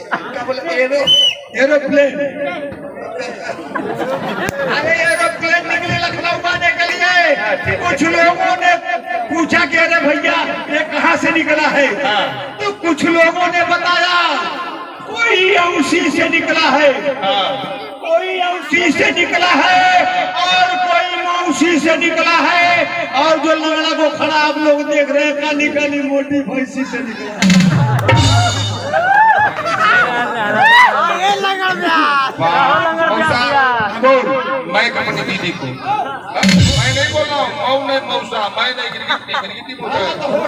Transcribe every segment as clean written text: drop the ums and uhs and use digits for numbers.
क्या बोले एरोप्लेन। अरे एरोप्लेन निकले लखनऊ आने के लिए। कुछ लोगों ने पूछा कि अरे भैया ये कहाँ से निकला है, तो कुछ लोगों ने बताया कोई औसी से निकला है, कोई औसी से निकला है और कोई मौसी से निकला है, और जो लंगड़ा को खड़ा आप लोग देख रहे हैं काली काली मोटी भैंसी से निकला है। मैं अपनी दीदी को मैं नहीं बोल रहा हूँ, मऊ नहीं मौसा, मैं नहीं गिरगिटी बोल रहा हूँ,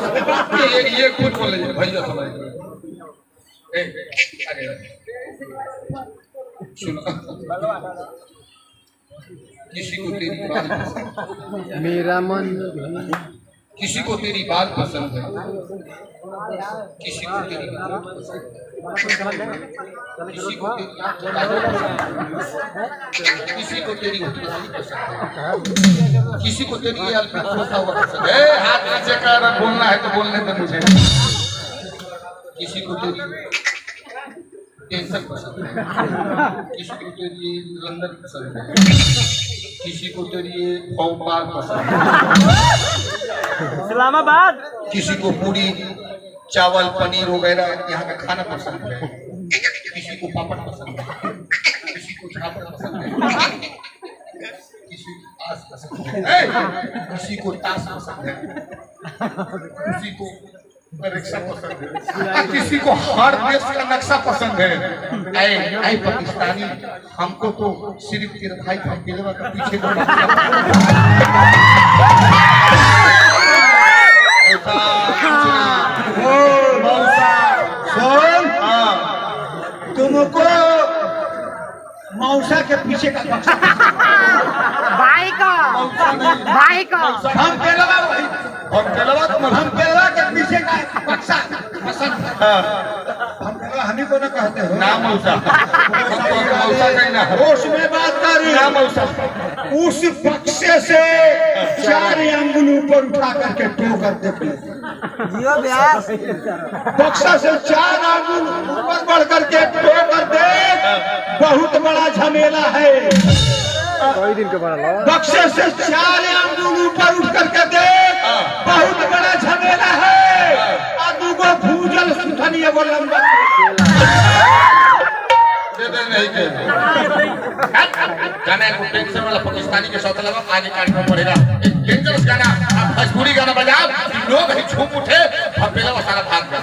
ये खुद बोले भैया समझ सुनो, किसी को तेरी बात मेरा मन, किसी को तेरी बात पसंद है, किसी को तेरी बात पसंद है, किसी को तेरी किसी को तेरी पसंद है, किसी को तेरी खोसा हुआ पसंद है। हाथ नीचे कर, बोलना है तो बोलने दे मुझे। किसी को तेरी टेंशन पसंद है, किसी को तेरी लंदन पसंद है, किसी को तेरी भोपाल पसंद है, इस्लामाबाद, किसी को पूरी चावल पनीर वगैरह यहाँ का खाना पसंद है, किसी को पापड़ पसंद है, किसी को झापड़ पसंद है, किसी को ताश पसंद है, किसी को ताश पसंद है, किसी को रिक्शा पसंद है, किसी को हर देश का नक्शा पसंद है। ऐ पाकिस्तानी, हमको तो सिर्फ तेरे भाई का पिलवा का पीछे तुमको मौसा के पीछे का भाई का हम पेलवा के पीछे का बक्सा पसंद। हम ही को ना कहते हो ना मौसा, मौसा कहना उसमें बात कर रही ना मौसा। उस बक्से से 4 अंगुल ऊपर उठा करके टो कर देख ले। बक्सा से 4 अंगुल ऊपर बढ़ करके टो कर दे, बहुत बड़ा झमेला है। बक्से से 4 अंगुल ऊपर उठ करके दे, बहुत बड़ा झमेला है। आदूगो भूजल सुथनिया वो लंबा नहीं गाना को टेंशन वाला पाकिस्तानी के साथ लगा, आगे कार्यक्रम पड़ेगा। एक डेंजरस गाना, भोजपुरी गाना बजाओ, लोग ही झूम उठे और पहला सारा भाग गया।